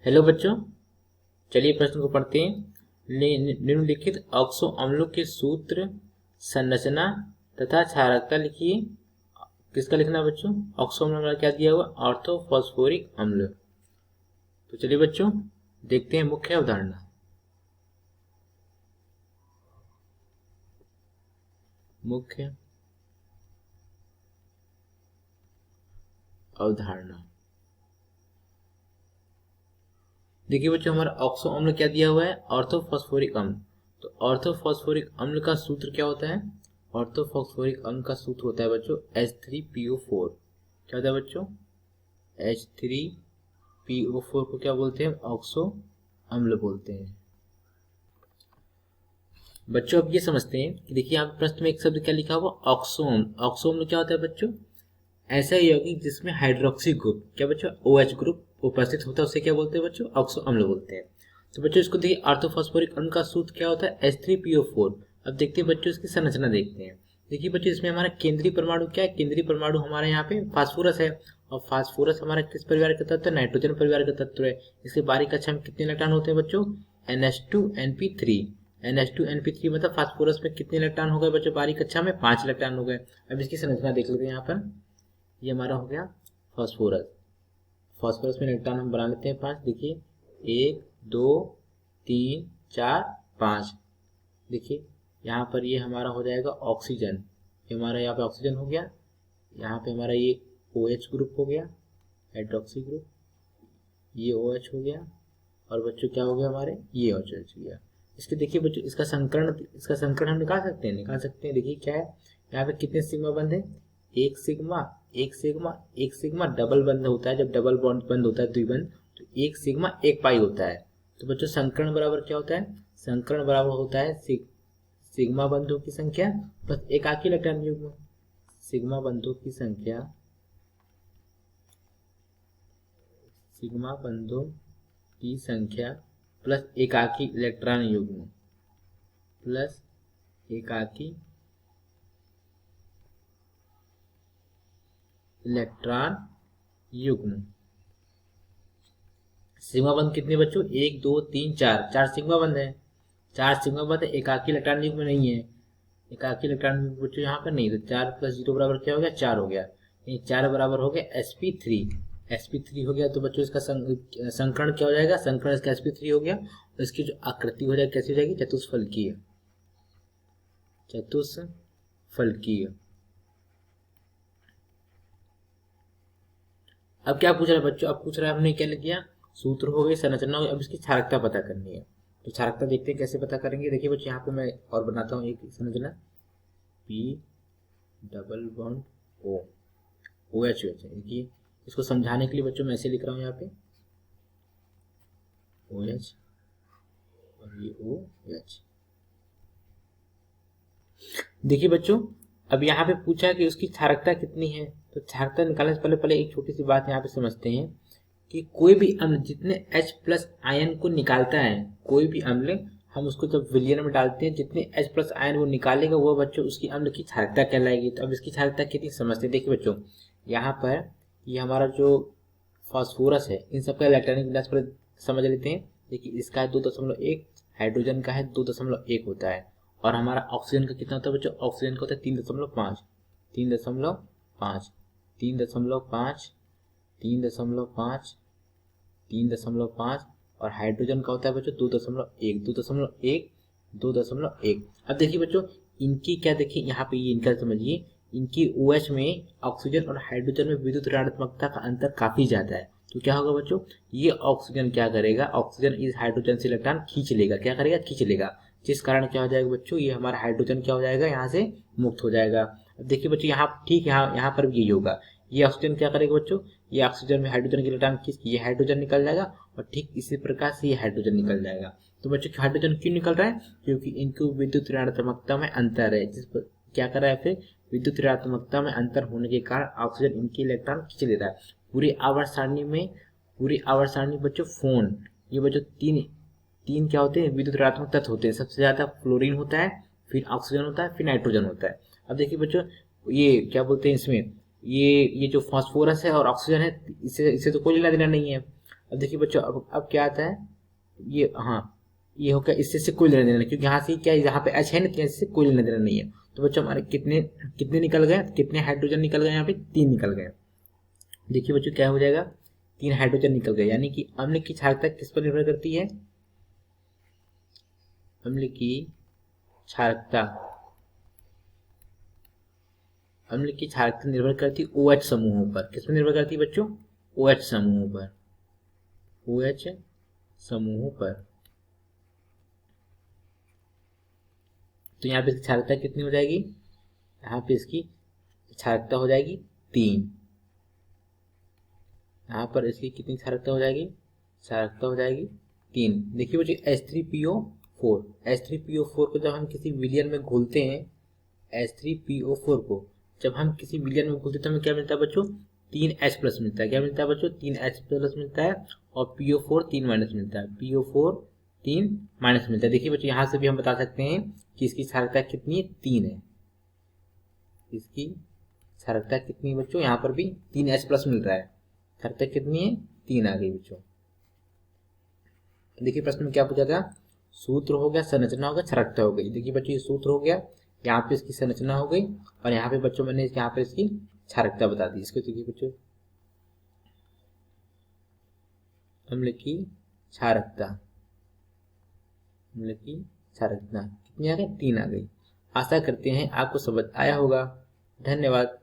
Hello बच्चों, चलिए प्रश्न को पढ़ते हैं। निम्नलिखित ऑक्सो अम्लों के सूत्र, संरचना तथा क्षारकता लिखिए। किसका लिखना है बच्चों? ऑक्सो अम्ल का क्या दिया हुआ? ऑर्थोफॉस्फोरिक अम्ल। तो चलिए बच्चों देखते हैं मुख्य अवधारणा। मुख्य अवधारणा देखिए बच्चों, हमारा ऑक्सो अम्ल क्या दिया हुआ है? ऑर्थोफॉस्फोरिक अम्ल। तो ऑर्थोफॉस्फोरिक अम्ल का सूत्र क्या होता है? ऑर्थोफॉस्फोरिक अम्ल का सूत्र होता है बच्चों H3PO4। क्या होता है बच्चों? H3PO4 को क्या बोलते हैं? ऑक्सो अम्ल बोलते हैं। बच्चों अब ये समझते हैं कि देखिए यहाँ पे प्रश्न में एक शब्द क्या लिखा हुआ? ऑक्सो अम्ल। ऑक्सो अम्ल क्या होता है बच्चों? ऐसा यौगिक जिसमें हाइड्रोक्सी ग्रुप, क्या बच्चों, OH ग्रुप उपस्थित होता है, उसे क्या बोलते हैं बच्चों? ऑक्सो अम्ल बोलते हैं। तो बच्चों इसको देखिए, ऑर्थोफॉस्फोरिक अम्ल का सूत्र क्या होता है? H3PO4। अब देखते हैं बच्चों इसकी संरचना देखते हैं। देखिए बच्चों, इसमें हमारा केंद्रीय परमाणु क्या है? केंद्रीय परमाणु हमारे यहाँ पे फास्फोरस है, और फास्फोरस हमारा किस परिवार का तत्व है? नाइट्रोजन परिवार का तत्व है। इसके बाहरी कक्षा में कितने इलेक्ट्रॉन होते हैं बच्चों? NH2NP3। NH2NP3 मतलब फास्फोरस में कितने इलेक्ट्रॉन हो गए बच्चों? बाहरी कक्षा में 5 इलेक्ट्रॉन हो गए। अब इसकी संरचना देख लेते हैं। यहाँ पर ये हमारा हो गया फास्फोरस। फास्फोरस में इलेक्ट्रॉन हम बना लेते हैं 5। देखिए 1 2 3 4 5। देखिए यहाँ पर ये हमारा हो जाएगा ऑक्सीजन। ये हमारा यहाँ पे ऑक्सीजन हो गया। यहाँ पे हमारा ये OH ग्रुप हो गया, हाइड्रोक्सी ग्रुप। ये OH हो गया, और बच्चों क्या हो गया हमारे? ये OH हो गया। इसके देखिए बच्चों, इसका संकरण हम निकाल सकते हैं। देखिए क्या है, यहाँ पे कितने सिग्मा बंद है? एक सिग्मा, एक सिग्मा, एक सिग्मा। डबल बंद होता है, जब डबल बॉन्ड बंद होता है द्विबंध, तो एक सिग्मा एक पाई होता है। तो बच्चों संकरण बराबर क्या होता है? संकरण बराबर होता है सिग्मा बंधों की संख्या प्लस एकाकी इलेक्ट्रॉन युग्म। सिग्मा बंधों की संख्या, सिग्मा बंधों की संख्या प्लस एकाकी इलेक्ट्रॉन युग्म, प्लस एकाकी इलेक्ट्रॉन युग्म। सिग्मा बंध कितने बच्चों? 1 2 3 4। 4 सिग्मा बंध है, 4 सिग्मा बंध है। एकाकी इलेक्ट्रॉन युग्म नहीं है। एकाकी इलेक्ट्रॉन युग्म बच्चों यहाँ पर नहीं। तो 4 + 0 बराबर क्या हो गया? 4 हो गया। यानी 4 बराबर हो गया sp3। sp3 हो गया। तो बच्चों इसका संकरण क्या हो जाएगा? संकरण इसका sp3 हो गया। और इसकी जो आकृति हो जाएगी कैसी हो जाएगी? चतुष्फलकीय। चतुष्फलकीय। अब क्या पूछ रहा है बच्चों? अब पूछ रहा है हमने क्या लिख दिया? सूत्र हो गए, संरचना हो गई। अब इसकी क्षारकता पता करनी है। तो क्षारकता देखते हैं कैसे पता करेंगे। देखिए बच्चों यहाँ पे मैं और बनाता हूँ एक संरचना। P double bond O, OH है। देखिए इसको समझाने के लिए बच्चों मैं ऐसे लिख रहा हूँ यहाँ पे OH और ये OH। देखिए बच्चों, अब यहाँ पे पूछा है कि उसकी क्षारकता कितनी है। तो क्षारकता निकालने से पहले एक छोटी सी बात यहाँ पे समझते हैं कि कोई भी अम्ल जितने H+ आयन को निकालता है, कोई भी अम्ल हम उसको जब विलयन में डालते हैं, जितने H+ आयन वो निकालेगा वो बच्चों उसकी अम्ल की क्षारकता कहलाएगी। तो अब इसकी क्षारकता कितनी समझते हैं। देखिए बच्चों यहाँ पर ये हमारा जो फास्फोरस है, इन सबका इलेक्ट्रॉनिक विन्यास पर समझ लेते हैं। देखिए इसका है 2.1, हाइड्रोजन का है 2.1 होता है, और हमारा ऑक्सीजन का कितना होता है बच्चों? ऑक्सीजन का होता है 3.5, 3.5, 3.5, 3.5, 3.5, और हाइड्रोजन का होता है बच्चों 2.1, 2.1, 2.1। अब देखिए बच्चों इनकी क्या, देखिए यहाँ पे ये इनका समझिए, इनकी OH में ऑक्सीजन और हाइड्रोजन में विद्युत ऋणात्मकता का अंतर काफी ज्यादा है। तो क्या होगा बच्चों? ये ऑक्सीजन क्या करेगा? ऑक्सीजन इस हाइड्रोजन से इलेक्ट्रॉन खींच लेगा। क्या करेगा? खींच लेगा। जिस कारण क्या हो जाएगा बच्चों? ये हमारा हाइड्रोजन क्या हो जाएगा? यहाँ से मुक्त हो जाएगा। अब देखिए बच्चों यहाँ ठीक यहाँ पर भी यही होगा। ये ऑक्सीजन क्या करेगा बच्चों? ये ऑक्सीजन में हाइड्रोजन के इलेक्ट्रॉन खींच के ये हाइड्रोजन निकल जाएगा, और ठीक इसी प्रकार से ये हाइड्रोजन निकल जाएगा। तो बच्चों हाइड्रोजन क्यों निकल रहा है? क्योंकि इनकी विद्युत ऋणात्मकता में अंतर है। जिस पर क्या कर रहा है? फिर विद्युत ऋणात्मकता में अंतर होने के कारण ऑक्सीजन इनके इलेक्ट्रॉन खींच ले रहा है। पूरी आवर्त सारणी बच्चों फोन, ये बच्चों तीन क्या होते हैं? विद्युत ऋणात्मक तत्व होते हैं। सबसे ज्यादा फ्लोरीन होता है, फिर ऑक्सीजन होता है, फिर नाइट्रोजन होता है। अब देखिए बच्चों ये क्या बोलते हैं इसमें, ये जो फास्फोरस है और ऑक्सीजन है, इससे तो कोई लेना देना नहीं है। अब देखिए बच्चों, अब क्या आता है, ये हाँ ये हो गया, इससे कोई लेना देना नहीं, क्योंकि यहाँ से क्या है, यहाँ पे H है ना, तो इससे कोई लेना देना नहीं है। तो बच्चों हमारे कितने कितने निकल गए, कितने हाइड्रोजन निकल गए, यहाँ पे 3 निकल गए। देखिए बच्चों क्या हो जाएगा, 3 हाइड्रोजन निकल गए, यानी कि अम्ल की क्षारकता किस पर निर्भर करती है, अम्ल की क्षारकता, अम्ल की क्षारकता निर्भर करती है OH समूहों पर। किस पर निर्भर करती है बच्चों, OH समूहों पर, OH समूहों पर। तो यहाँ पे इसकी क्षारकता कितनी हो जाएगी, यहाँ पे इसकी क्षारकता हो जाएगी 3। यहाँ पर इसकी कितनी क्षारकता हो जाएगी, क्षारकता हो जाएगी 3। देखिए बच्चों H3PO4, H3PO4 को जब हम किसी विलयन में घोलते हैं, H3PO4 को जब हम किसी विलयन में घोलते हैं तो हमें क्या मिलता है बच्चों, 3H प्लस मिलता है। क्या मिलता है बच्चों, 3H प्लस मिलता है, और PO4 3 माइनस मिलता है, PO4 3 माइनस मिलता है। देखिए बच्चों यहाँ से भी हम बता सकते हैं कि इसकी क्षारकता कितनी है, 3 है। इसकी क्षारकता कितनी है बच्चों, यहाँ पर भी 3H प्लस मिल रहा है, क्षारकता कितनी है, 3 आ गई बच्चों। देखिए प्रश्न में क्या पूछा था, सूत्र हो गया, संरचना हो गया, क्षारकता हो गई। देखिए बच्चों ये सूत्र हो गया, यहाँ पे इसकी संरचना हो गई, और यहाँ पे बच्चों मैंने यहाँ पे इसकी क्षारकता बता दी। इसको देखिए बच्चों, अम्ल की क्षारकता, अम्ल की क्षारकता कितनी आ गई, 3 आ गई। आशा करते हैं आपको समझ आया होगा। धन्यवाद।